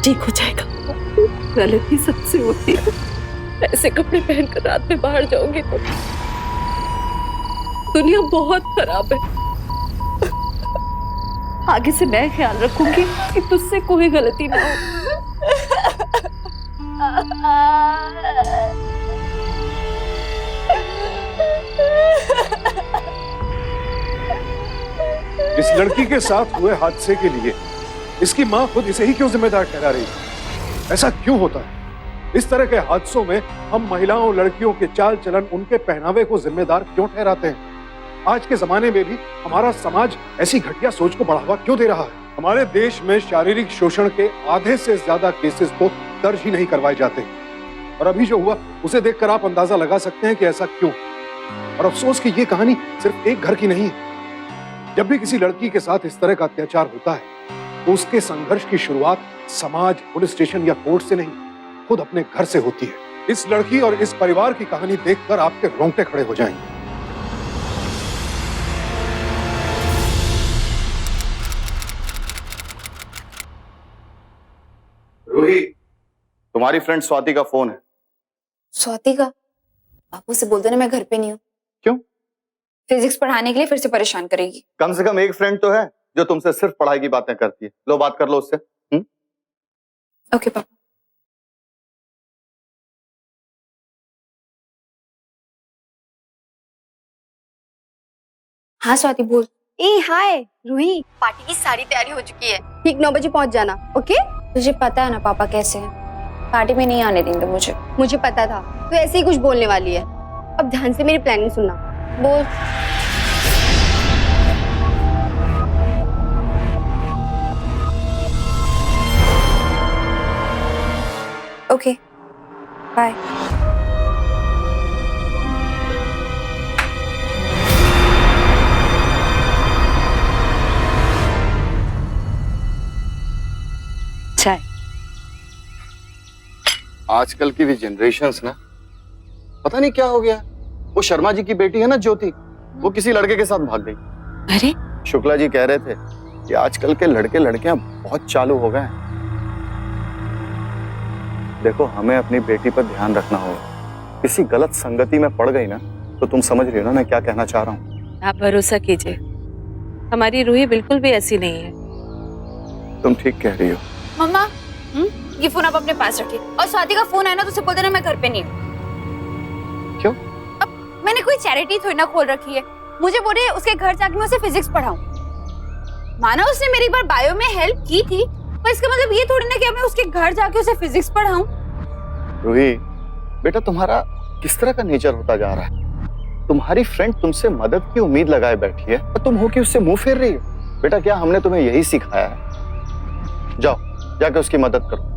ठीक हो जाएगा। गलती सबसे होती है। ऐसे कपड़े पहनकर रात में बाहर जाओगे तो दुनिया बहुत खराब है। आगे से मैं ख्याल रखूंगी कि तुझसे कोई गलती ना हो। इस लड़की के साथ हुए हादसे के लिए इसकी मां खुद इसे ही क्यों जिम्मेदार ठहरा रही है? ऐसा क्यों होता है? इस तरह के हादसों में हम महिलाओं और लड़कियों के चाल चलन, उनके पहनावे को जिम्मेदार क्यों ठहराते हैं? आज के जमाने में भी हमारा समाज ऐसी घटिया सोच को बढ़ावा क्यों दे रहा है? हमारे देश में शारीरिक शोषण के आधे से ज्यादा केसेस तो दर्ज ही नहीं करवाए जाते, और अभी जो हुआ उसे देखकर आप अंदाजा लगा सकते हैं कि ऐसा क्यों। और अफसोस कि ये कहानी सिर्फ एक घर की नहीं है। जब भी किसी लड़की के साथ इस तरह का अत्याचार होता है तो उसके संघर्ष की शुरुआत समाज, पुलिस स्टेशन या कोर्ट से नहीं, खुद अपने घर से होती है। इस लड़की और इस परिवार की कहानी देखकर आपके रोंगटे खड़े हो जाएंगे। रूही, तुम्हारी फ्रेंड स्वाति का फोन है। स्वाति का? बापू से बोल देना मैं घर पे नहीं हूँ। क्यों? फिजिक्स पढ़ाने के लिए फिर से परेशान करेगी। कम से कम एक फ्रेंड तो है जो तुमसे सिर्फ पढ़ाई की बातें करती है। लो बात कर लो उससे। ओके पापा। हाँ स्वाति बोल। ए हाय रूही, पार्टी की सारी तैयारी हो चुकी है, ठीक 9 बजे पहुंच जाना। ओके? तुझे पता है ना पापा कैसे हैं, पार्टी में नहीं आने देंगे मुझे। मुझे पता था तू ऐसे ही कुछ बोलने वाली है। अब ध्यान से मेरी प्लानिंग सुनना। बोल। Okay bye. चाय। आजकल की भी जनरेशन्स ना, पता नहीं क्या हो गया। वो शर्मा जी की बेटी है ना ज्योति, वो किसी लड़के के साथ भाग गई। अरे शुक्ला जी कह रहे थे कि आजकल के लड़के लड़कियां बहुत चालू हो गए हैं। देखो, हमें अपनी बेटी पर ध्यान रखना होगा। किसी गलत संगति में पड़ गई ना तो तुम समझ रही हो ना मैं क्या कहना चाह रहा हूँ। आप भरोसा कीजिए, हमारी रूही बिल्कुल भी ऐसी नहीं है। तुम ठीक कह रही हो। मम्मा ये फोन आप अपने पास रखिए, और स्वाति का फोन आया ना तो उसे बोल देना मैं घर पे नहीं हूँ। क्यों? अब मैंने कोई चैरिटी थोड़ी ना खोल रखी है। मुझे बोल रही है उसके घर जाके मैं उसे फिजिक्स पढ़ाऊं। माना उसने मेरी एक बार बायो में हेल्प की थी, पर इसका मतलब ये थोड़ी ना कि मैं उसके घर जाके उसे फिजिक्स पढ़ाऊं। रूही बेटा, तुम्हारा किस तरह का नेचर होता जा रहा है? तुम्हारी फ्रेंड तुमसे मदद की उम्मीद लगाए बैठी है और तुम हो कि उससे मुंह फेर रही हो। बेटा, क्या हमने तुम्हें यही सिखाया है? जाओ जाके उसकी मदद करो।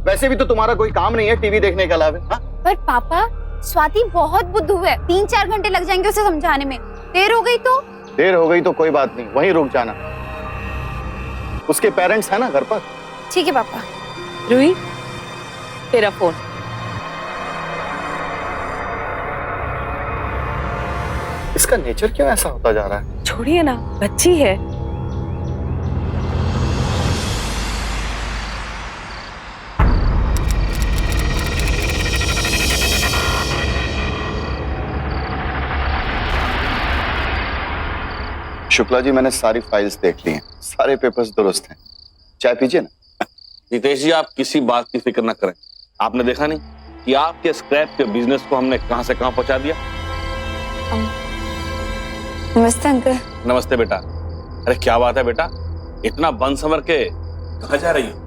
वैसे भी तो तुम्हारा कोई काम नहीं है टीवी देखने के अलावा। हाँ? पर पापा, स्वाति बहुत बुद्धू है, 3-4 घंटे लग जाएंगे उसे समझाने में। देर हो गई तो? देर हो गई तो कोई बात नहीं, वहीं रुक जाना। उसके पेरेंट्स हैं ना घर पर। ठीक है पापा। रूही, तेरा फोन। इसका नेचर क्यों ऐसा होता जा रहा है? छोड़िए ना, बच्ची है। शुक्ला जी, मैंने सारी फाइल्स देख ली हैं, सारे पेपर्स दुरुस्त हैं। चाय पीजिए ना। नितेश जी, आप किसी बात की फिक्र न करें। आपने देखा नहीं कि आपके स्क्रैप के बिजनेस को हमने कहां से कहां पहुंचा दिया। नमस्ते अंकल। नमस्ते बेटा। अरे क्या बात है बेटा, इतना बन संवर के कहाँ जा रही हो?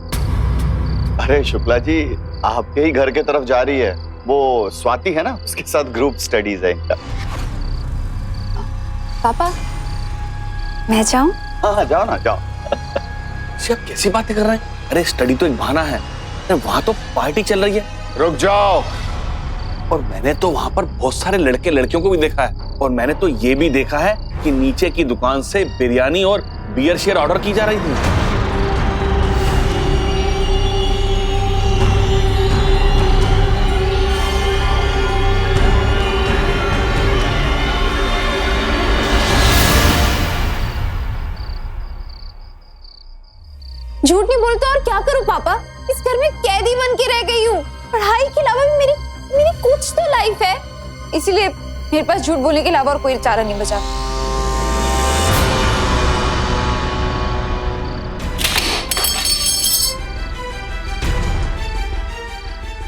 अरे शुक्ला जी, आपके ही घर के तरफ जा रही है। वो स्वाति है ना, उसके साथ ग्रुप स्टडीज है इनका। पापा मैं जाऊं? हाँ जाओ ना, जाओ। आप कैसी बातें कर रहे हैं? अरे स्टडी तो एक बहाना है, वहां तो पार्टी चल रही है। रुक जाओ। और मैंने तो वहां पर बहुत सारे लड़के लड़कियों को भी देखा है, और मैंने तो ये भी देखा है कि नीचे की दुकान से बिरयानी और बियर शेयर ऑर्डर की जा रही थी। झूठ झूठ नहीं बोलते और क्या करूं पापा? इस घर में कैदी बन के रह गई हूँ। पढ़ाई के अलावा भी मेरी कुछ तो लाइफ है, इसलिए मेरे पास झूठ बोलने के अलावा और कोई चारा नहीं बचा।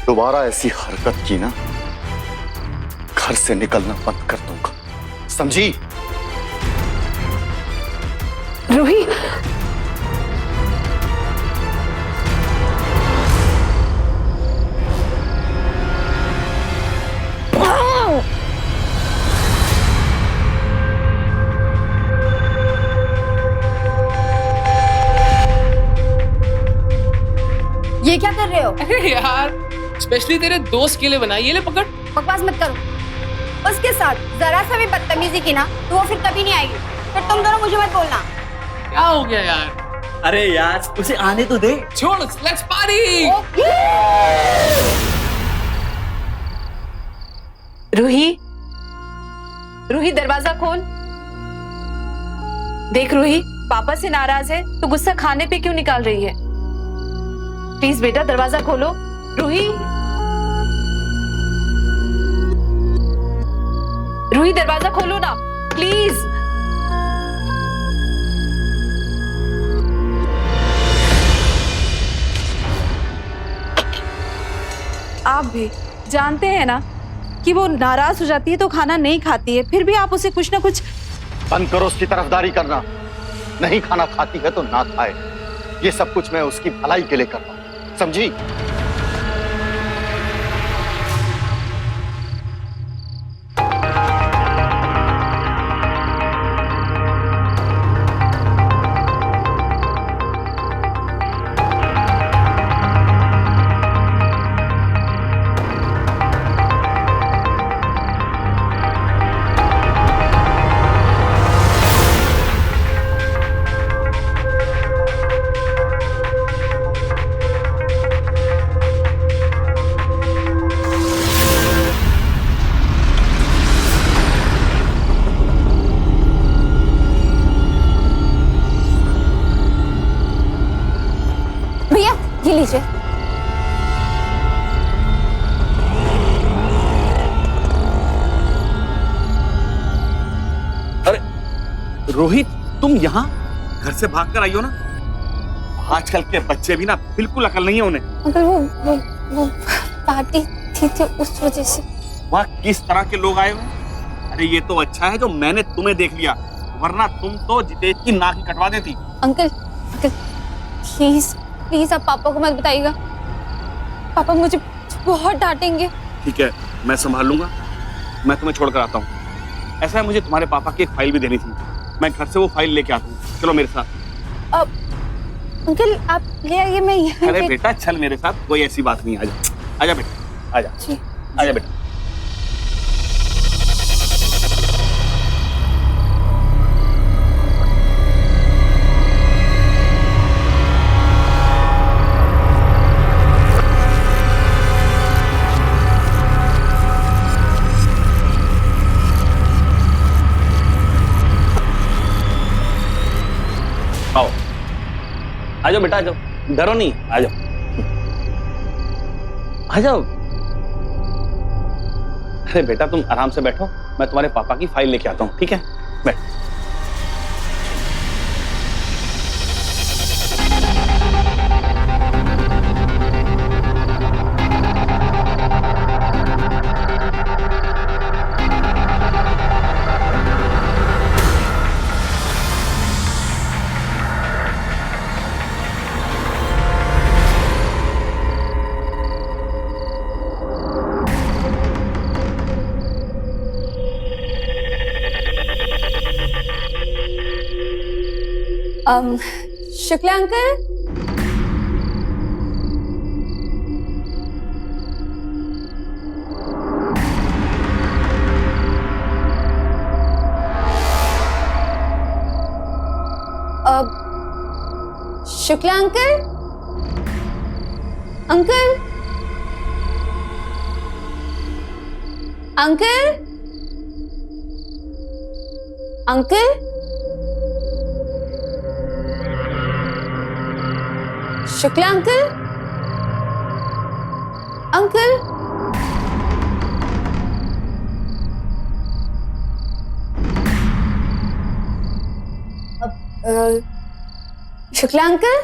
दोबारा ऐसी हरकत की ना, घर से निकलना बंद कर दूंगा, समझी? रूही, ये क्या कर रहे हो? अरे यार, स्पेशली तेरे दोस्त के लिए बनाई, ये ले पकड़। बकवास मत करो। उसके साथ जरा सा भी बदतमीजी की ना तो वो फिर कभी नहीं आएगी। फिर तुम दोनों मुझे मत बोलना। क्या हो गया यार? अरे यार उसे आने तो दे। छोड़, लेट्स पार्टी। रूही, रूही दरवाजा खोल। देख रूही, पापा से नाराज है तो गुस्सा खाने पे क्यों निकाल रही है? प्लीज बेटा दरवाजा खोलो। रूही, रूही दरवाजा खोलो ना प्लीज। आप भी जानते हैं ना कि वो नाराज हो जाती है तो खाना नहीं खाती है, फिर भी आप उसे कुछ ना कुछ। बंद करो उसकी तरफदारी करना। नहीं खाना खाती है तो ना खाए, ये सब कुछ मैं उसकी भलाई के लिए कर रहा हूं, समझी? भैया ये लीजिए। अरे रोहित, तुम यहाँ घर से भागकर आई हो ना? आजकल के बच्चे भी ना बिल्कुल अकल नहीं है उन्हें। अंकल वो पार्टी थी तो उस वजह से। वहाँ किस तरह के लोग आए हुए? अरे ये तो अच्छा है जो मैंने तुम्हें देख लिया, वरना तुम तो जितेश की नाक ही कटवा देती। अंकल अंकल प्लीज प्लीज आप पापा को मत बताइएगा, पापा मुझे बहुत डांटेंगे। ठीक है, मैं संभाल लूंगा। मैं तुम्हें छोड़कर आता हूँ। ऐसा है, मुझे तुम्हारे पापा की एक फाइल भी देनी थी, मैं घर से वो फाइल लेके आता हूँ। चलो मेरे साथ। अब अंकल आप ले आइए, मैं यहाँ। अरे बेटा चल मेरे साथ, कोई ऐसी बात नहीं। आजा आजा बेटा, आजा जी। आजा बेटा। आओ, आ जाओ बेटा, आ जाओ, डरो नहीं, आ जाओ आ जाओ। अरे बेटा तुम आराम से बैठो, मैं तुम्हारे पापा की फाइल लेके आता हूँ, ठीक है? बैठ। Shukla uncle, Shukla uncle, uncle uncle uncle Shukla uncle, uncle. Shukla uncle,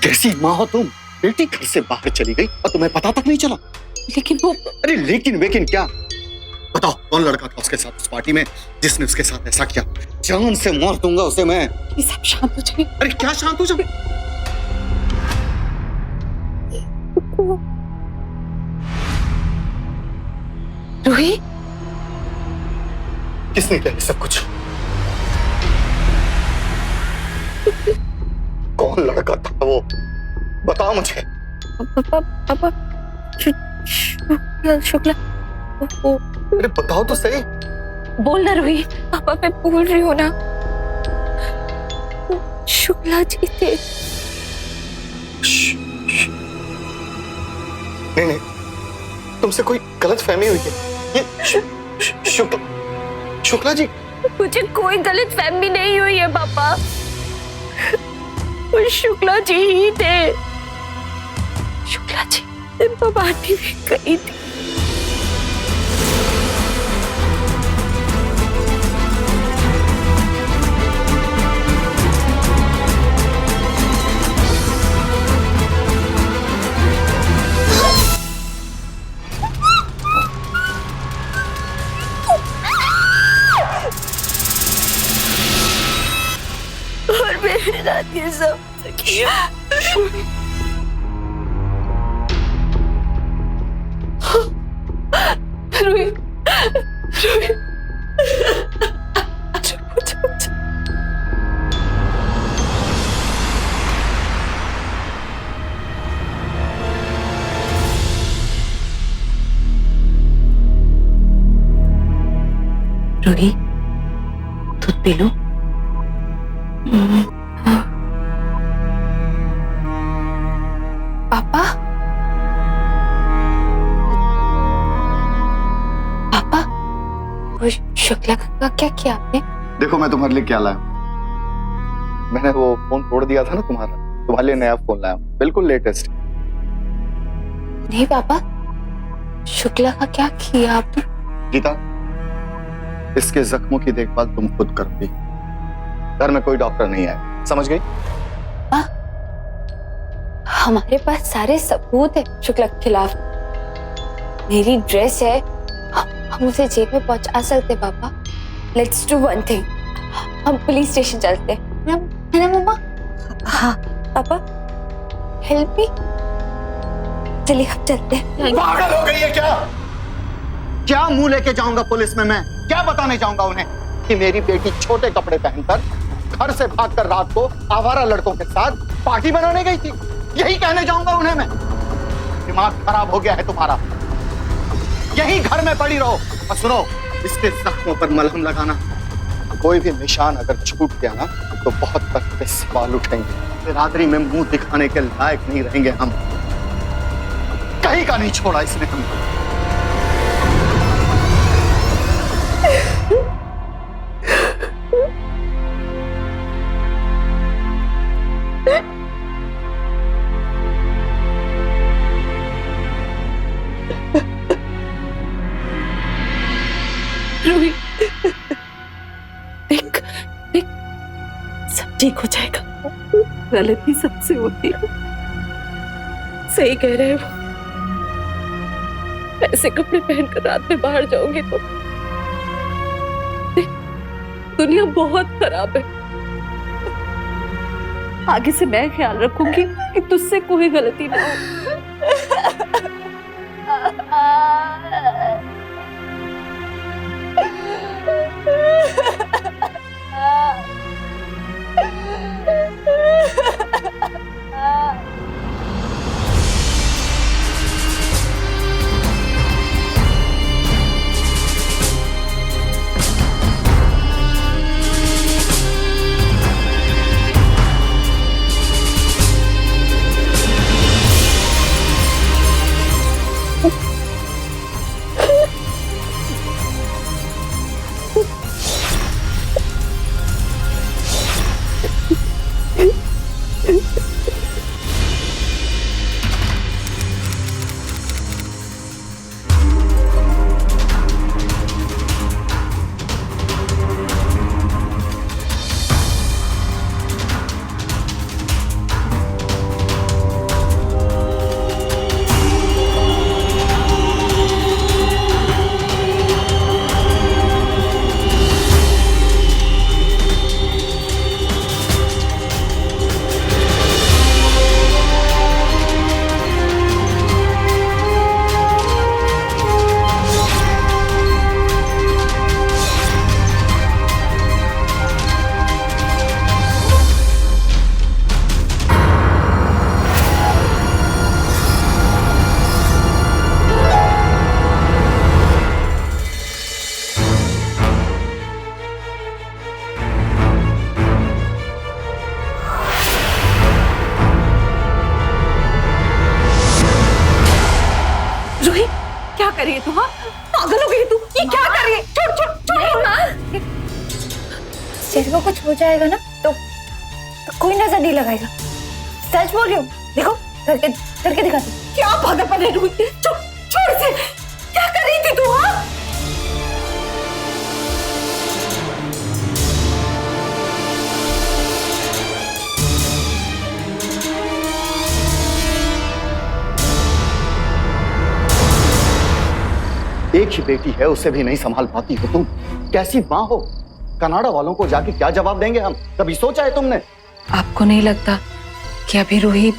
कैसी माँ हो तुम? बेटी घर से बाहर चली गई और तुम्हें पता तक नहीं चला। लेकिन वो अरे लेकिन वेकिन क्या? बताओ कौन लड़का था उसके साथ उस पार्टी में जिसने उसके साथ ऐसा किया? जान से मार दूंगा उसे मैं। ये सब शांत हो जाइए। अरे क्या शांत हो जाओ? रूही, किसने किया ये सब कुछ? कौन लड़का था वो? बताओ मुझे। पापा शुक्ला, अरे बताओ तो सही। बोल ना रूही। पापा मैं बोल रही हूँ ना, शुक्ला जी थे। नहीं नहीं, तुमसे कोई गलत फहमी हुई है। ये शुक्ला जी। मुझे कोई गलत फहमी नहीं हुई है पापा, वो शुक्ला जी ही थे। शुक्ला जी पार्टी में गई थी। और मेरे साथ ये सब किया। रूही, रूही, रूही, दूध पी लो। पापा, पापा, वो शुक्ला का क्या किया आपने? देखो मैं तुम्हारे लिए क्या लाया। मैंने वो फोन तोड़ दिया था ना तुम्हारा, तुम्हारे लिए नया फोन लाया, बिल्कुल लेटेस्ट। नहीं पापा, शुक्ला का क्या किया आपने? गीता, इसके जख्मों की देखभाल तुम खुद करती। घर में कोई डॉक्टर नहीं है, समझ गई? हमारे पास सारे सबूत है शुक्ला के खिलाफ। मेरी ड्रेस है, हम उसे जेल में पहुंचा सकते पापा। लेट्स डू वन थिंग, हम पुलिस स्टेशन चलते हैं, है ना मम्मा? हाँ पापा, हेल्प मी। चलिए हम चलते हैं। पागल हो गई है क्या? क्या मुंह लेके जाऊंगा पुलिस में मैं? क्या बताने जाऊंगा उन्हें कि मेरी बेटी छोटे कपड़े पहनकर घर से भागकर रात को आवारा लड़कों के साथ पार्टी बनाने गई थी? यही कहने जाऊंगा उन्हें मैं? दिमाग खराब हो गया है तुम्हारा। यही घर में पड़ी रहो। और सुनो, इसके जख्मों पर मलहम लगाना। कोई भी निशान अगर छूट गया ना तो बहुत तक सवाल उठेंगे। बिरादरी में मुंह दिखाने के लायक नहीं रहेंगे हम। कहीं का नहीं छोड़ा इसने हमको। रूही, देख देख, सब ठीक हो जाएगा। गलती सबसे होती है, सही कह रहे हो। ऐसे कपड़े पहनकर रात में बाहर जाओगे तो देख, दुनिया बहुत खराब है। आगे से मैं ख्याल रखूंगी कि तुझसे कोई गलती ना हो। रूही, क्या कर रही है तू? हाँ, पागल हो गई तू? ये क्या कर रही है? छोड़ छोड़ छोड़ माँ। शेरवा कुछ हो जाएगा ना तो कोई नजर नहीं लगाएगा। सच बोल रही हूँ, देखो करके दिखा दो। क्या पागलपन है रूही? छोड़ छोड़ से, क्या कर रही थी तू? हाँ, एक ही बेटी है, उसे भी नहीं संभाल पाती हो तुम। कैसी माँ हो? कनाडा वालों को जाके क्या जवाब देंगे हम? कभी सोचा है तुमने? आपको नहीं लगता कि अभी रूही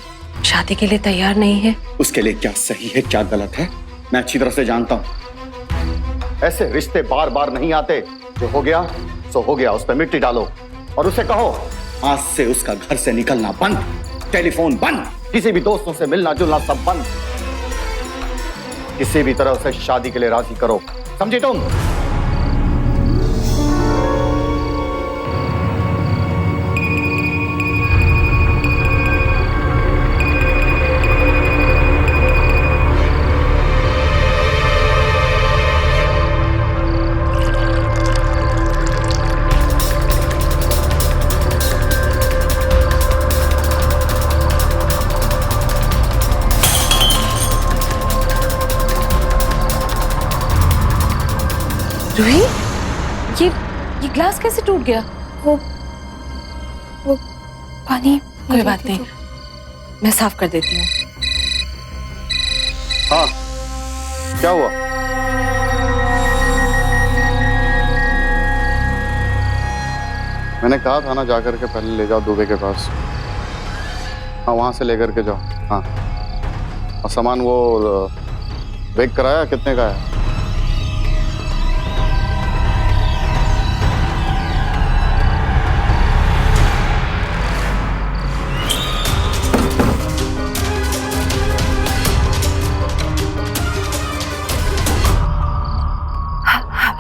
शादी के लिए तैयार नहीं है? उसके लिए क्या सही है क्या गलत है मैं अच्छी तरह से जानता हूँ। ऐसे रिश्ते बार बार नहीं आते। जो हो गया सो हो गया, उस पर मिट्टी डालो और उसे कहो आज से उसका घर से निकलना बंद, टेलीफोन बंद, किसी भी दोस्तों से मिलना जुलना सब बंद। किसी भी तरह उसे शादी के लिए राजी करो, समझी तुम? रूही, ये ग्लास कैसे टूट गया? वो पानी। कोई बात नहीं, मैं साफ कर देती हूँ। हाँ, क्या हुआ? मैंने कहा था ना जाकर के पहले ले जाओ दुबे के पास। हाँ, वहां से लेकर के जाओ। हाँ, और सामान वो बेक कराया कितने का है?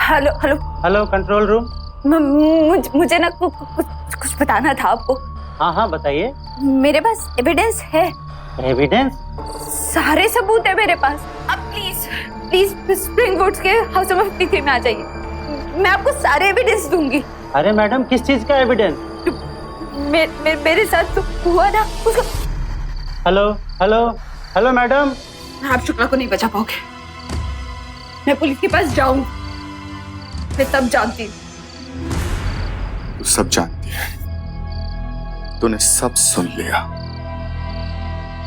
Hello hello hello control room. मुझे ना कुछ बताना था आपको। हाँ हाँ बताइए। मेरे पास एविडेंस है, एविडेंस? सारे सबूत है मेरे पास। अब प्लीज प्लीज स्प्रिंग वुड्स के हाउस नंबर 53 में आ जाइए, मैं आपको सारे एविडेंस दूंगी। अरे मैडम किस चीज का एविडेंस? मेरे साथ तो हुआ ना उसका। Hello hello hello madam. आप शुक्ला को नहीं बचा पाओगे, मैं पुलिस के पास जाऊंगी, मैं तब जानती हूँ। तू सब जानती है, तूने सब सुन लिया,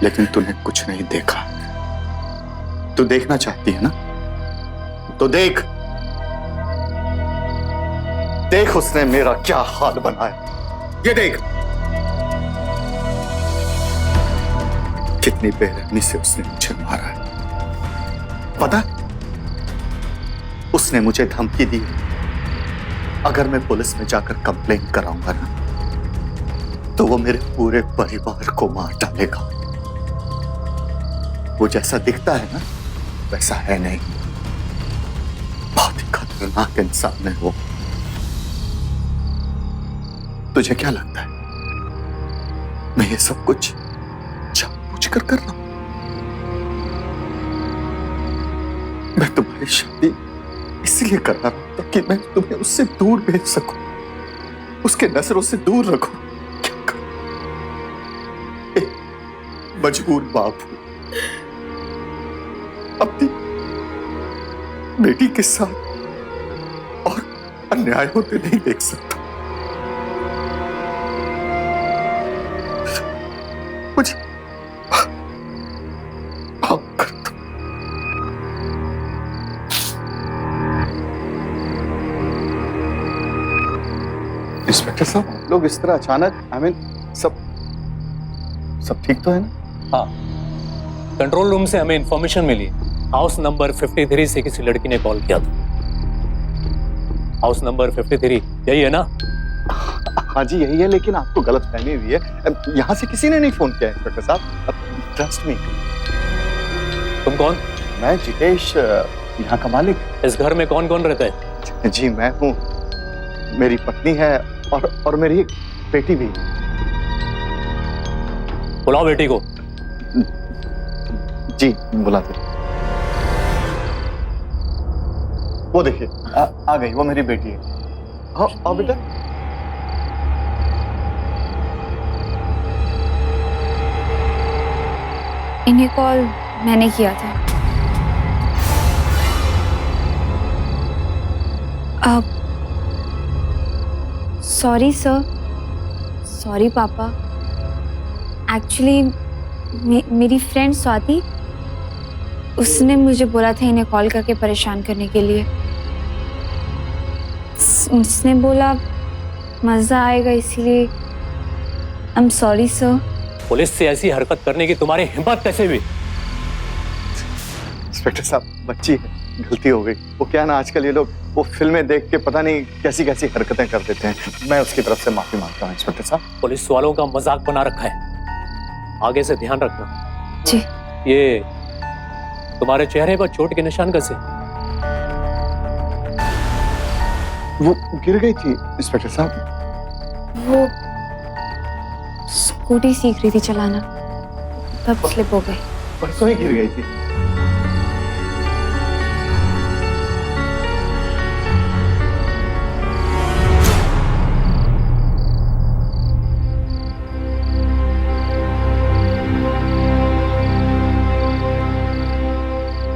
लेकिन तूने कुछ नहीं देखा। तू देखना चाहती है ना, तो देख देख उसने मेरा क्या हाल बनाया। ये देख कितनी बेरहमी से उसने मुझे मारा है। पता, उसने मुझे धमकी दी, अगर मैं पुलिस में जाकर कंप्लेंट कराऊंगा ना, तो वो मेरे पूरे परिवार को मार डालेगा। वो जैसा दिखता है ना, वैसा है नहीं। बहुत ही खतरनाक इंसान है वो। तुझे क्या लगता है मैं ये सब कुछ जानबूझकर कर रहा हूं? मैं तुम्हारी शादी इसलिए कर रहा हूं ताकि मैं तुम्हें उससे दूर भेज सकूं, उसके नजरों से दूर रखूं। क्या करूं? एक मजबूर बाप हूं, अपनी बेटी के साथ और अन्याय होते नहीं देख सकता। मुझे माफ कर दो। इंस्पेक्टर साहब, आप लोग इस तरह अचानक, सब ठीक तो है ना? हाँ, कंट्रोल रूम से हमें इंफॉर्मेशन मिली, हाउस नंबर 53 से किसी लड़की ने कॉल किया था। हाउस नंबर 53 यही है ना? हाँ जी यही है, लेकिन आपको गलतफहमी हुई है। यहाँ से किसी ने नहीं फोन किया इंस्पेक्टर साहब, ट्रस्ट मी। तुम कौन? मैं जितेश, यहाँ का मालिक। इस घर में कौन कौन रहता है? जी मैं हूँ, मेरी पत्नी है और मेरी एक बेटी भी। बुलाओ बेटी को। जी बुलाते। वो देखिए आ गई, वो मेरी बेटी है। हाँ आओ बेटा। इन्हें कॉल मैंने किया था। अब सॉरी सर, सॉरी पापा। एक्चुअली मेरी फ्रेंड स्वाति, उसने मुझे बोला था इन्हें कॉल करके परेशान करने के लिए। उसने बोला मजा आएगा, इसीलिए I am sorry sir. Police से ऐसी हरकत करने की तुम्हारी हिम्मत कैसे हुई? इंस्पेक्टर साहब बच्ची है, गलती हो गई। वो क्या ना, आजकल ये लोग वो फिल्में देख के पता नहीं कैसी कैसी हरकतें कर देते हैं। मैं उसकी तरफ से माफी मांगता हूँ इंस्पेक्टर साहब। पुलिस वालों का मजाक बना रखा है, आगे से ध्यान रखना। जी। ये तुम्हारे चेहरे पर चोट के निशान कैसे? वो गिर गई थी इंस्पेक्टर साहब। वो स्कूटी सीख रही थी चलाना, तब स्लिप हो गई। परसों ही गिर गई थी।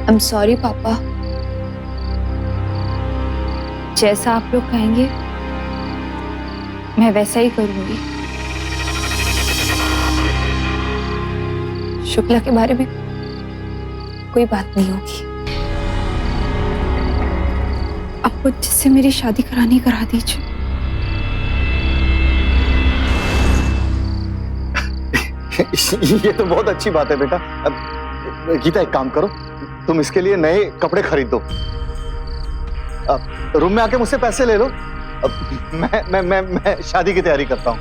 आई एम सॉरी पापा, जैसा आप लोग कहेंगे मैं वैसा ही करूंगी। शुक्ला के बारे में कोई बात नहीं होगी। अब वो जिससे मेरी शादी करानी करा दीजिए। ये तो बहुत अच्छी बात है बेटा। अब गीता एक काम करो, तुम इसके लिए नए कपड़े खरीद दो। अब रूम में आके मुझसे पैसे ले लो। अब मैं शादी की तैयारी करता हूँ।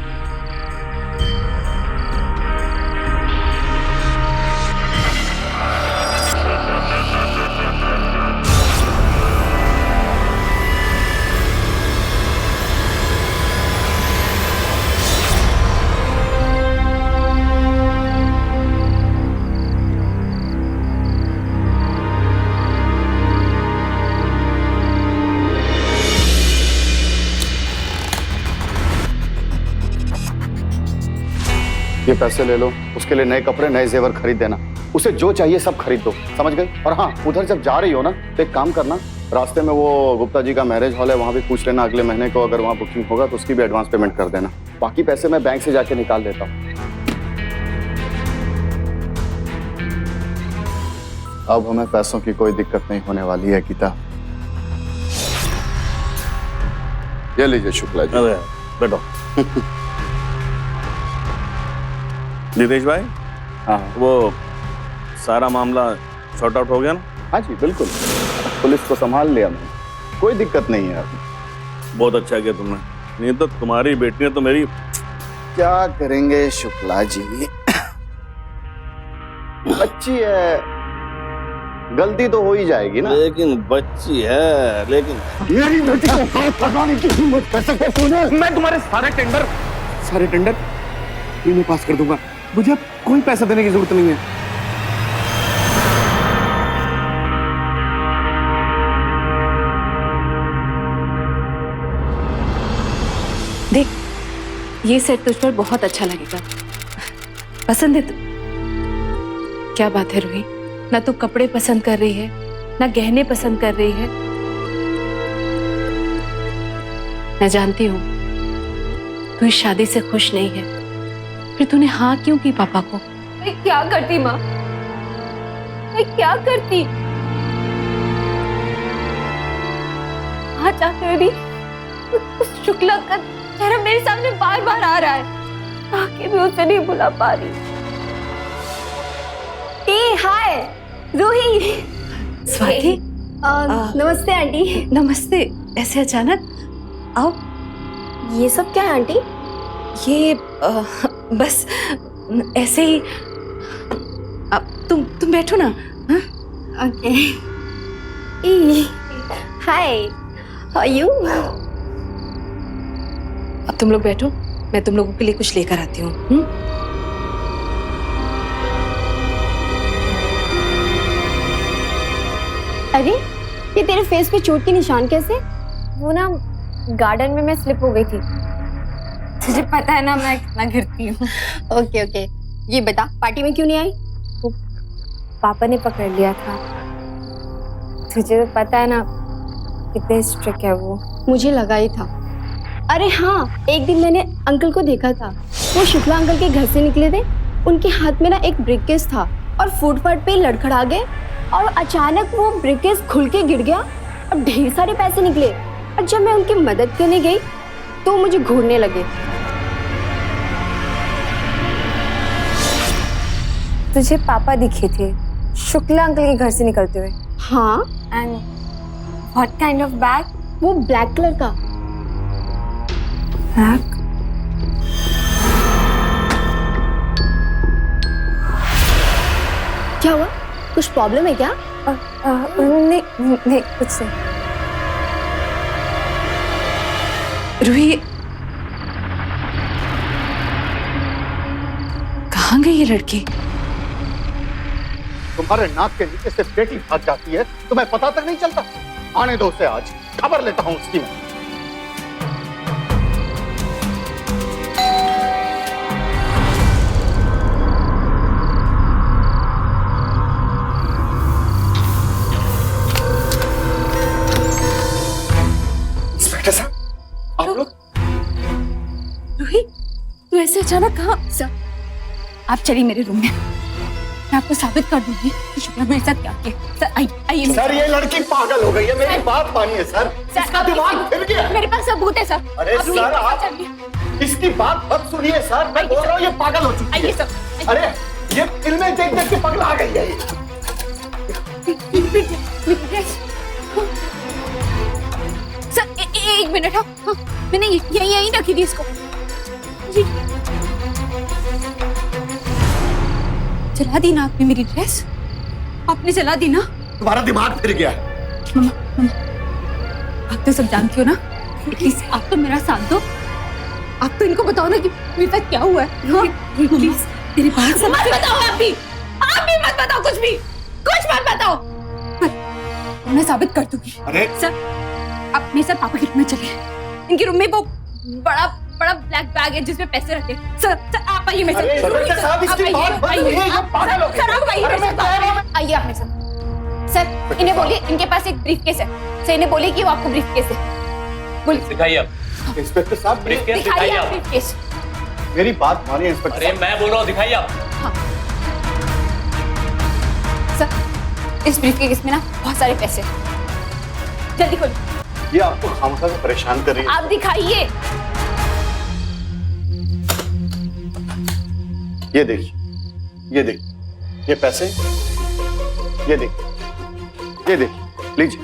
पैसे ले लो, उसके लिए नए कपड़े नए जेवर खरीद देना, उसे जो चाहिए सब खरीद दो, समझ गई? और हाँ, उधर जब जा रही हो ना तो एक काम करना, रास्ते में वो गुप्ता जी का मैरिज हॉल है, वहां भी पूछ लेना अगले महीने को, अगर वहां बुकिंग होगा तो उसकी भी एडवांस पेमेंट कर देना। बाकी पैसे मैं बैंक से जाके निकाल देता हूँ। अब हमें पैसों की कोई दिक्कत नहीं होने वाली है गीता। ये लीजिए शुक्ला जी। अरे बैठो। नितेश भाई, हाँ वो सारा मामला सॉर्ट आउट हो गया ना? हाँ जी बिल्कुल, पुलिस को संभाल लिया मैंने, कोई दिक्कत नहीं है अभी। बहुत अच्छा किया तुमने, नहीं तो तुम्हारी बेटी ने तो मेरी। क्या करेंगे शुक्ला जी, बच्ची है, गलती तो हो ही जाएगी ना। लेकिन बच्ची है, लेकिन मेरी बेटी को हाथ लगाने की हिम्मत कैसे तूने? मैं तुम्हारे सारे टेंडर फ्री में पास कर दूंगा, मुझे अब कोई पैसा देने की जरूरत नहीं है। देख, ये सेट तुझ पर बहुत अच्छा लगेगा, पसंद है? तू क्या बात है रूही, ना तू कपड़े पसंद कर रही है, ना गहने पसंद कर रही है। मैं जानती हूँ तू इस शादी से खुश नहीं है, फिर तूने हाँ क्यों की पापा को? मैं क्या करती माँ, मैं क्या करती? आज जाकर भी उस शुक्ला का चेहरा मेरे सामने बार बार आ रहा है, ताकि मैं उसे नहीं बुला पा रही। हाय रूही। स्वाति, नमस्ते आंटी। नमस्ते। ऐसे अचानक? आओ। ये सब क्या है आंटी? ये बस ऐसे ही। अब तुम बैठो ना। हाँ? Okay. Hi, how are you? अब तुम लोग बैठो, मैं तुम लोगों के लिए कुछ लेकर आती हूँ। अरे, ये तेरे फेस पे चोट के निशान कैसे? वो ना गार्डन में मैं स्लिप हो गई थी। तुझे पता है ना मैं कितना गिरती हूँ। ओके ओके, ये बता पार्टी में क्यों नहीं आई? वो पापा ने पकड़ लिया था। तुझे तो पता है ना कितने स्ट्रिक्ट है वो। मुझे लगा ही था। अरे हाँ, एक दिन मैंने अंकल को देखा था, वो शुक्ला अंकल के घर से निकले थे, उनके हाथ में ना एक ब्रीफकेस था और फुटपाथ पे लड़खड़ा गए और अचानक वो ब्रीफकेस खुल के गिर गया और ढेर सारे पैसे निकले। और जब मैं उनकी मदद करने गई तो मुझे घूरने लगे। तुझे पापा दिखे थे शुक्ला अंकल के घर से निकलते हुए? हाँ। And what kind of bag? वो ब्लैक कलर का। ब्लैक? क्या हुआ? कुछ प्रॉब्लम है क्या? नहीं नहीं, कुछ नहीं। रूही, कहाँ गई ये लड़की? तुम्हारे नाक के नीचे से बेटी भाग जाती है, तुम्हें पता तक नहीं चलता? आने दो उसे, आज खबर लेता हूँ उसकी मैं। इंस्पेक्टर साहब, आप लोग? रूही, तू ऐसे अचानक कहाँ? सर, आप चलिए मेरे रूम में, मैं आपको साबित कर दूंगी कि शुक्ला मेरे साथ क्या किया। सर आइए। सर, ये लड़की पागल हो गई है, मेरी बात मानिए सर। इसका दिमाग फिर गया। मेरे पास सबूत है सर। अरे सर, आप इसकी बात मत सुनिए सर, मैं बोल रहा हूँ ये पागल हो चुकी है। आइए सर। अरे ये फिल्में देख देख के पगला गई है। सर एक मिनट। हाँ, मैंने यहीं रखी थी इसको। जी, जला दी ना आपने मेरी ड्रेस? आपने जला दी ना? तुम्हारा दिमाग फिर गया है। मम्मा, आप तो सब जानती हो ना, प्लीज आप तो मेरा साथ दो। आप तो इनको बताओ ना कि मेरे साथ क्या हुआ है। हाँ? प्लीज तेरी बात समझ। मत बताओ, आप भी मत बताओ, कुछ मत बताओ। मैं साबित कर दूंगी। अरे सर, आप मेरे साथ पापा के रूम में चलिए। इनके रूम में वो बड़ा बड़ा ब्लैक बैग है जिसमें पैसे रखे। सर आप आइए मेरे साथ। इंस्पेक्टर साहब, इसकी बात बंद नहीं है, ये पागल हो गए। सर आप आइए मेरे साथ। आइए आप मेरे साथ। सर इन्हें बोलिए इनके पास एक ब्रीफकेस है। सर इन्हें बोलिए कि वो आपको ब्रीफकेस है। बोलिए। दिखाइए आप। इंस्पेक्टर साहब, ब्रीफकेस दिखाइए दिखाइए आप आप। ब्रीफकेस। मेरी बात मानिए इंस्पेक्टर अरे साहब। मैं बोल रहा हूँ, दिखाइए आप। सर इस ब्रीफकेस में ना बहुत सारे पैसे हैं। जल्दी खोलिए। ये आपको खामखा से परेशान कर रही है। आप दिखाइए। ये देखिए, ये देखिए, ये पैसे, ये देखिए, ये देखिए, लीजिए,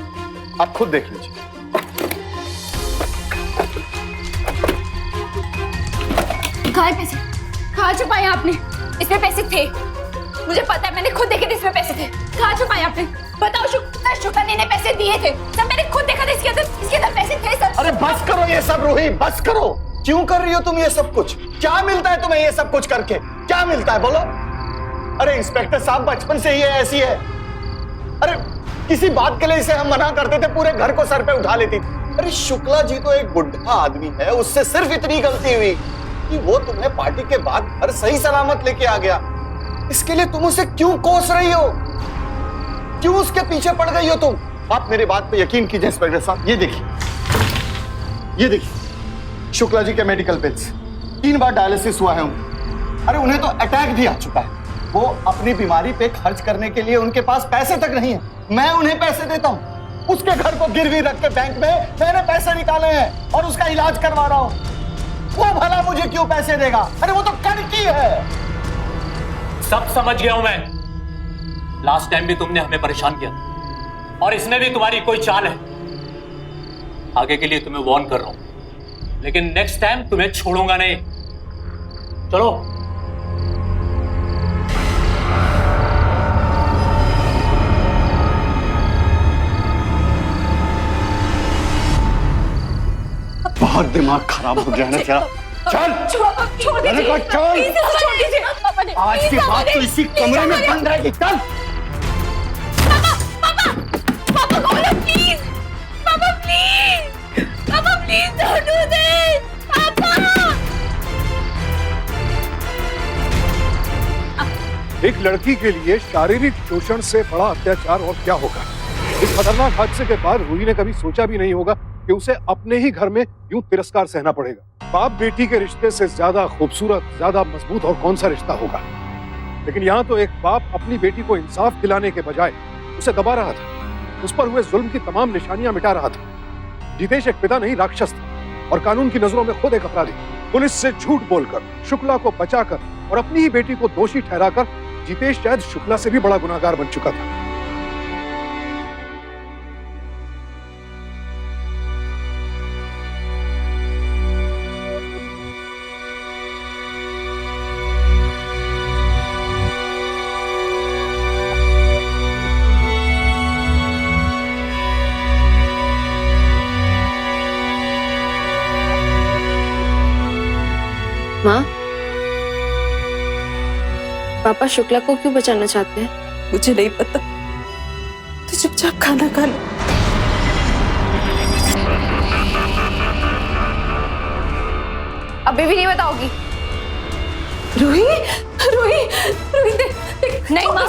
आप खुद देख लीजिए। कहाँ है पैसे? कहाँ छुपाए आपने? इसमें पैसे थे। मुझे पता है, मैंने खुद देखे थे इसमें पैसे थे। कहाँ छुपाए आपने? बताओ। शुक्ला ने पैसे दिए थे सर, मैंने खुद देखा था। इसके अंदर पैसे थे सर। अरे बस करो ये सब रूही, बस करो। क्यों कर रही हो तुम ये सब कुछ? क्या मिलता है तुम्हें ये सब कुछ करके? क्या मिलता है बोलो? अरे इंस्पेक्टर साहब, बचपन से ही ऐसी है। अरे किसी बात के लिए इसे हम मना करते थे, पूरे घर को सर पे उठा लेती थी। अरे शुक्ला जी तो एक बुढ़ा आदमी है, उससे सिर्फ इतनी गलती हुई कि वो तुम्हें पार्टी के बाद घर सही सलामत लेके आ गया। इसके लिए तुम उसे क्यों कोस रही हो? क्यों उसके पीछे पड़ गई हो तुम? आप मेरी बात पे यकीन कीजिए इंस्पेक्टर साहब, ये देखिए, ये देखिए शुक्ला जी के मेडिकल बिल्स। 3 बार डायलिसिस हुआ है उन्हें। अरे उन्हें तो अटैक भी आ चुका है। वो अपनी बीमारी पे खर्च करने के लिए उनके पास पैसे तक नहीं है। मैं उन्हें पैसे देता हूँ। उसके घर को गिरवी रख के बैंक में मैंने पैसे निकाले हैं और उसका इलाज करवा रहा हूँ। वो भला मुझे क्यों पैसे देगा? अरे वो तो कड़की है। सब समझ गया हूं मैं। लास्ट टाइम भी तुमने हमें परेशान किया और इसमें भी तुम्हारी कोई चाल है। आगे के लिए तुम्हें वार्न कर रहा हूं, लेकिन नेक्स्ट टाइम तुम्हें छोड़ूंगा नहीं। चलो। बहुत दिमाग खराब हो गया ना तेरा। चल छोड़ दीजिए। चल, छोड़ दीजिए। आज की बात तो इसी कमरे में बंद रहेगी। चल पापा खोलो प्लीज। पापा प्लीज। पापा प्लीज don't do this। पापा। एक लड़की के लिए शारीरिक शोषण से बड़ा अत्याचार और क्या होगा? इस खतरनाक हादसे के बाद रूही ने कभी सोचा भी नहीं होगा कि उसे अपने ही घर में यूं तिरस्कार सहना पड़ेगा। बाप बेटी के रिश्ते से ज्यादा खूबसूरत, ज्यादा मजबूत और कौन सा रिश्ता होगा? लेकिन यहाँ तो एक बाप अपनी बेटी को इंसाफ दिलाने के बजाय उसे दबा रहा था, उस पर हुए जुल्म की तमाम निशानियां मिटा रहा था। जितेश एक पिता नहीं, राक्षस था और कानून की नजरों में खुद एक अपराधी। पुलिस से झूठ बोलकर, शुक्ला को बचाकर और अपनी ही बेटी को दोषी ठहराकर जितेश शायद शुक्ला से भी बड़ा गुनाहगार बन चुका था। माँ, पापा शुक्ला को क्यों बचाना चाहते हैं? मुझे नहीं पता। तो चुपचाप खाना खा लो। अभी भी नहीं बताओगी? रूही, रूही, रूही देख नहीं माँ।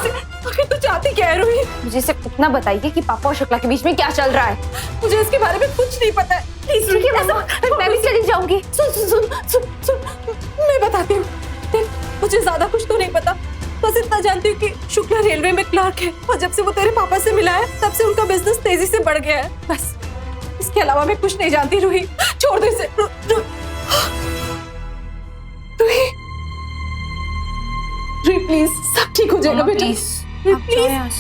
आखिर तू चाहती क्या है रूही? मुझे सिर्फ इतना बताइए कि पापा और शुक्ला के बीच में क्या चल रहा है। मुझे इसके बारे में कुछ नहीं पता है। प्लीज ठीक है मामा, मैं भी चली जाऊंगी। सुन सुन सुन सुन सुन, मैं बताती हूँ। देख, मुझे ज्यादा कुछ तो नहीं पता, बस इतना जानती हूँ कि शुक्ला रेलवे में क्लर्क है और जब से वो तेरे पापा से मिला है तब से उनका बिजनेस तेजी से बढ़ गया है। बस इसके अलावा मैं कुछ नहीं जानती। रूही छोड़ दो इसे। रूही, रूही प्लीज, सब ठीक हो जाएगा बेटा। Please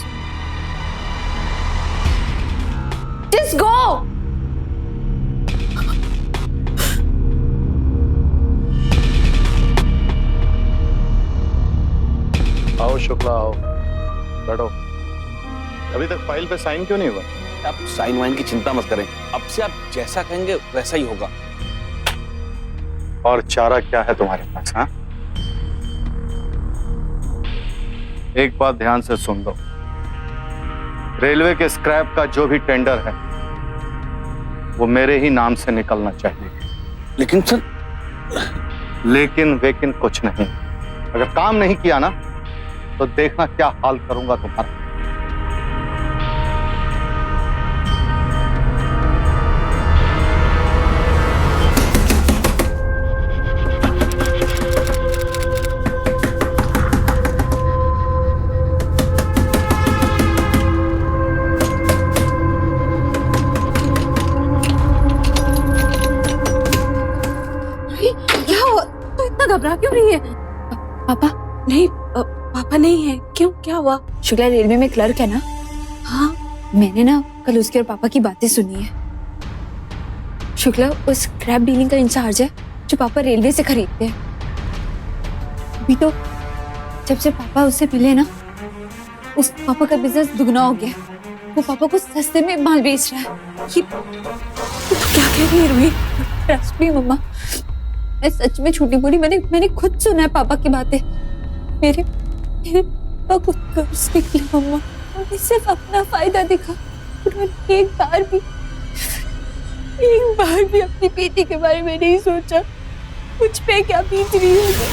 just go. आओ शुक्ला, आओ, बैठो। अभी तक फाइल पे साइन क्यों नहीं हुआ? आप साइन वाइन की चिंता मत करें, अब से आप जैसा कहेंगे वैसा ही होगा। और चारा क्या है तुम्हारे पास? हाँ, एक बात ध्यान से सुन लो। रेलवे के स्क्रैप का जो भी टेंडर है वो मेरे ही नाम से निकलना चाहिए। लेकिन सर, लेकिन वेकिन कुछ नहीं। अगर काम नहीं किया ना तो देखना क्या हाल करूंगा तुम्हारा। क्या हुआ? तू इतना घबरा क्यों रही है? पापा नहीं, पापा नहीं है। क्यों, क्या हुआ? शुक्ला रेलवे में क्लर्क है ना। हाँ, मैंने ना कल उसके और पापा की बातें सुनी है। शुक्ला उस क्रैप डीलिंग का इंचार्ज है जो पापा रेलवे से खरीदते हैं। अभी तो जब से पापा उससे मिले ना, उस पापा का बिजनेस दुगना हो गया। वो पापा को सस्ते में माल बेच रहा है। ये तू क्या कह रही है रूही? ट्रस्ट मी मम्मा, मैं सच में झूठी बोली। मैंने खुद सुना है पापा की बातें। मेरे पापा को कर्ज निकला मम्मा। उन्हें सिर्फ अपना फायदा दिखा। उन्होंने एक बार भी अपनी बेटी के बारे में नहीं सोचा। मुझ पे क्या बीत रही होगी।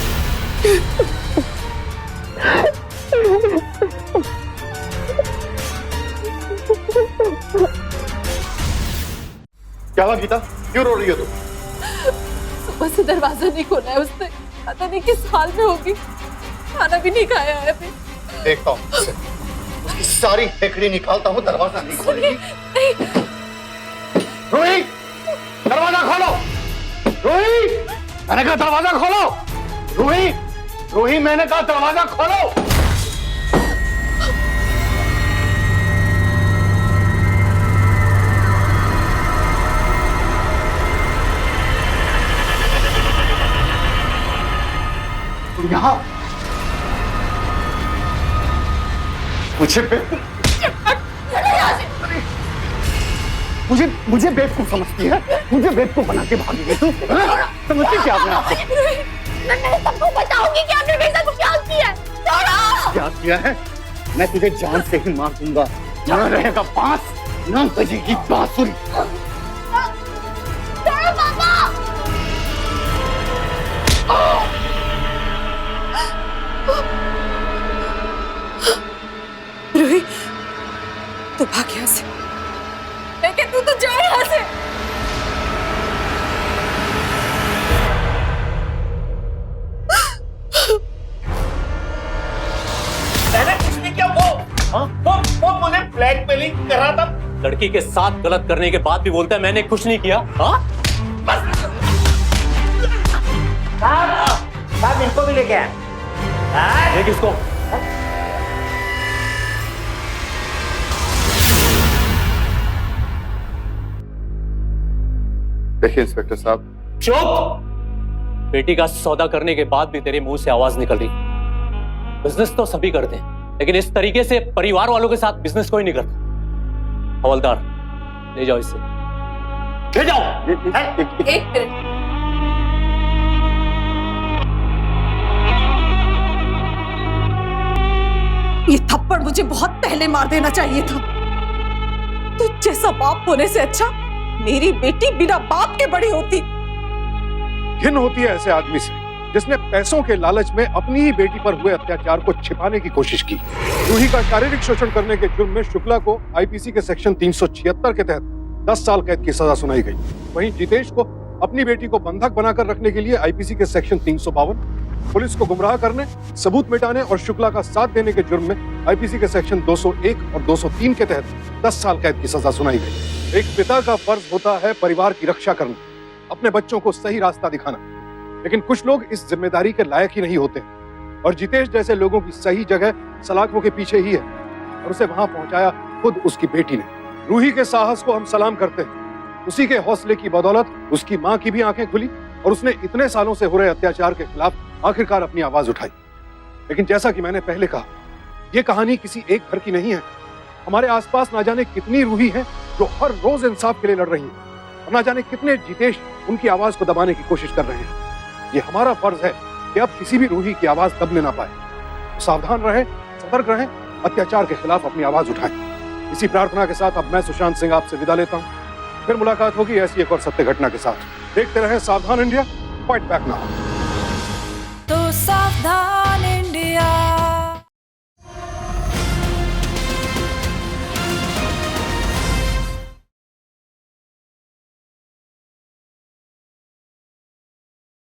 क्या हुआ गीता, क्यों रो रही हो तुम? सुबह से दरवाजा नहीं खोला है उसने। पता नहीं किस हाल में होगी। खाना भी नहीं खाया है अभी। देखता हूँ, उसकी सारी हेकड़ी निकालता हूँ, दरवाजा नहीं खोलेगी। रोही, दरवाजा खोलो। रोही, मैंने कहा दरवाजा खोलो। रोही, रोही, मैंने कहा दरवाजा खोलो। यहाँ मुझे बेवकूफ समझती है। मुझे बेवकूफ बना के भागी है तू। समझती क्या अपने आप को? मैं सबको बताऊंगी कि आपने मेरे साथ क्या किया है। क्या किया है? मैं तुझे जान से ही मार दूंगा। न रहेगा बांस, न बजेगी बांसुरी। रूही, तू भाग यहाँ से। लेकिन तू तो जा यहाँ से। मैंने कुछ नहीं किया। वो मुझे ब्लैकमेलिंग कर रहा था। लड़की के साथ गलत करने के बाद भी बोलता है मैंने कुछ नहीं किया। हाँ, बस साहब इनको भी लेके आए। देख इसको। देखिए इंस्पेक्टर साहब। चुप! बेटी का सौदा करने के बाद भी तेरे मुंह से आवाज निकल रही। बिजनेस तो सभी करते हैं, लेकिन इस तरीके से परिवार वालों के साथ बिजनेस कोई नहीं करता। हवलदार, ले जाओ इसे, ले जाओ। एक मिनट। ये थप्पड़ मुझे बहुत पहले मार देना चाहिए था। तो जैसा बाप होने से अच्छा मेरी बेटी बिना बाप के बड़ी होती। घिन होती है ऐसे आदमी से जिसने पैसों के लालच में अपनी ही बेटी पर हुए अत्याचार को छिपाने की कोशिश की। रूही का शारीरिक शोषण करने के जुर्म में शुक्ला को आईपीसी के सेक्शन 376 के तहत 10 साल कैद की सजा सुनाई गई। वहीं जितेश को अपनी बेटी को बंधक बनाकर रखने के लिए आईपीसी के सेक्शन 352, पुलिस को गुमराह करने, सबूत मिटाने और शुक्ला का साथ देने के जुर्म में आईपीसी के सेक्शन 201 और 203 के तहत 10 साल कैद की सजा सुनाई गई। एक पिता का फर्ज होता है परिवार की रक्षा करना, अपने बच्चों को सही रास्ता दिखाना, लेकिन कुछ लोग इस जिम्मेदारी के लायक ही नहीं होते और जितेश जैसे लोगों की सही जगह सलाखों के पीछे ही है और उसे वहां पहुंचाया खुद उसकी बेटी ने। रूही के साहस को हम सलाम करते हैं। उसी के हौसले की बदौलत उसकी मां की भी आंखें खुली और उसने इतने सालों से हो रहे अत्याचार के खिलाफ आखिरकार अपनी आवाज उठाई। लेकिन जैसा कि मैंने पहले कहा, यह कहानी किसी एक घर की नहीं है। हमारे आसपास ना जाने कितनी रूही हैं जो हर रोज इंसाफ के लिए लड़ रही हैं और ना जाने कितने जितेश उनकी आवाज को दबाने की कोशिश कर रहे हैं। ये हमारा फर्ज है कि अब किसी भी रूही की आवाज दबने ना पाए। सावधान रहें, सतर्क रहें, अत्याचार के खिलाफ अपनी आवाज उठाएं। इसी प्रार्थना के साथ अब मैं सुशांत सिंह आपसे विदा लेता हूं। फिर मुलाकात होगी ऐसी एक और सत्य घटना के साथ। देखते रहें सावधान इंडिया, फाइट बैक नाउ। तो सावधान